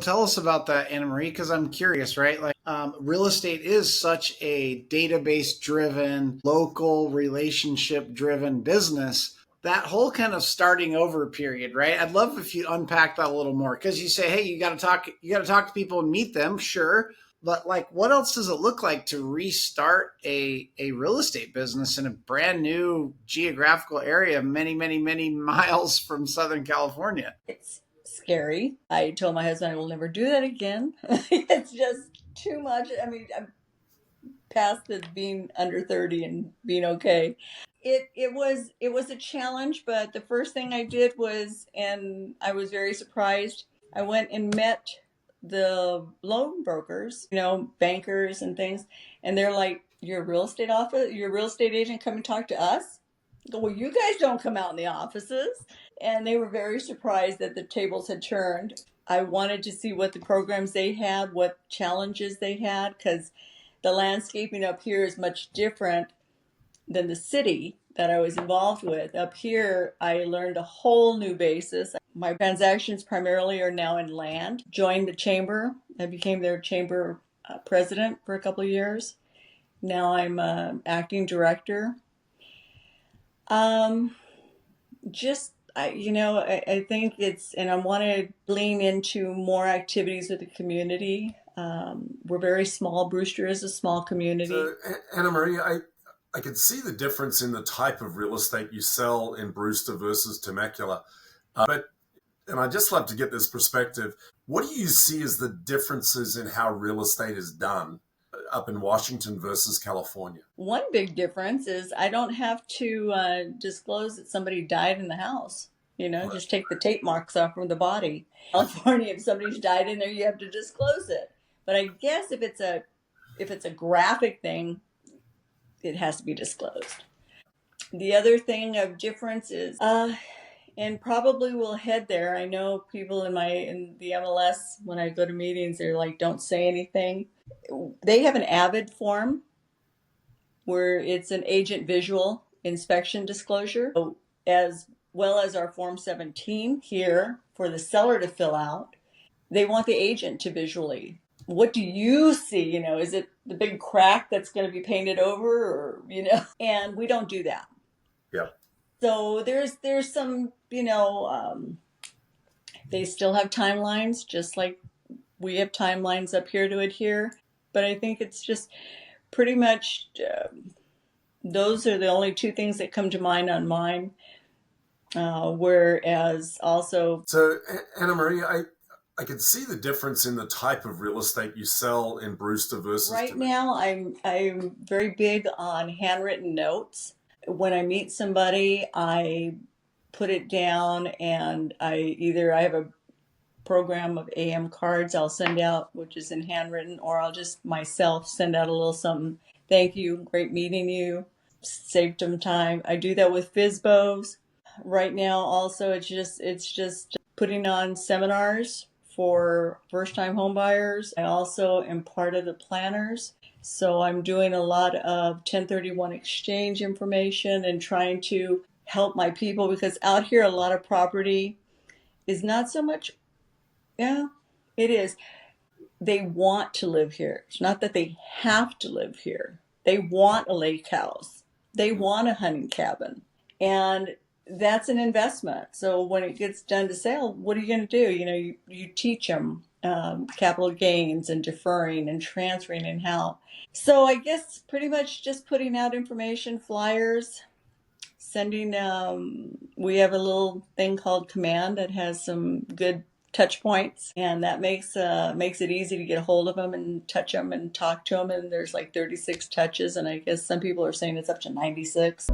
tell us about that, Anna Marie, because I'm curious, right? Like, real estate is such a database driven, local relationship driven business. That whole kind of starting over period, right? I'd love if you unpack that a little more because you say, hey, you got to talk to people and meet them, sure. But like, what else does it look like to restart a real estate business in a brand new geographical area, many miles from Southern California? It's scary. I told my husband I will never do that again. It's just too much. I mean, I'm past the being under 30 and being okay. It was a challenge, but the first thing I did was, and I was very surprised, I went and met the loan brokers, bankers and things, and they're like, "Your real estate office, your real estate agent, come and talk to us." I go, "Well, you guys don't come out in the offices." And they were very surprised that the tables had turned. I wanted to see what the programs they had, what challenges they had, because the landscaping up here is much different than the city that I was involved with. Up here, I learned a whole new basis. My transactions primarily are now in land. Joined the chamber. I became their chamber president for a couple of years. Now I'm acting director. Just I think and I want to lean into more activities with the community. We're very small. Brewster is a small community. So, Anna Marie, I could see the difference in the type of real estate you sell in Brewster versus Temecula. And I'd just love to get this perspective. What do you see as the differences in how real estate is done up in Washington versus California? One big difference is I don't have to disclose that somebody died in the house. Just take the tape marks off from the body. California, if somebody's died in there, you have to disclose it. But I guess if it's a graphic thing, it has to be disclosed. The other thing of difference is, and probably we'll head there. I know people in the MLS, when I go to meetings, they're like, "Don't say anything." They have an AVID form where it's an agent visual inspection disclosure, as well as our Form 17 here for the seller to fill out. They want the agent to visually. What do you see? Is it the big crack that's going to be painted over, or, and we don't do that. Yeah. So there's some, they still have timelines, just like we have timelines up here to adhere. But I think it's just pretty much, those are the only two things that come to mind on mine. Whereas also. So, Anna Marie, I could see the difference in the type of real estate you sell in Brewster versus now. I'm very big on handwritten notes. When I meet somebody, I put it down, and I have a program of AM cards I'll send out, which is in handwritten, or I'll just myself send out a little something. "Thank you, great meeting you, saved some time." I do that with FSBOs. Right now, also, it's just putting on seminars for first-time home buyers. I also am part of the planners. So I'm doing a lot of 1031 exchange information and trying to help my people, because out here a lot of property is not so much, yeah, it is. They want to live here. It's not that they have to live here. They want a lake house. They want a hunting cabin. And that's an investment. So when it gets done to sale, what are you going to do? You teach them capital gains and deferring and transferring and how. So I guess pretty much just putting out information, flyers, sending. We have a little thing called Command that has some good touch points, and that makes it easy to get a hold of them and touch them and talk to them. And there's like 36 touches, and I guess some people are saying it's up to 96.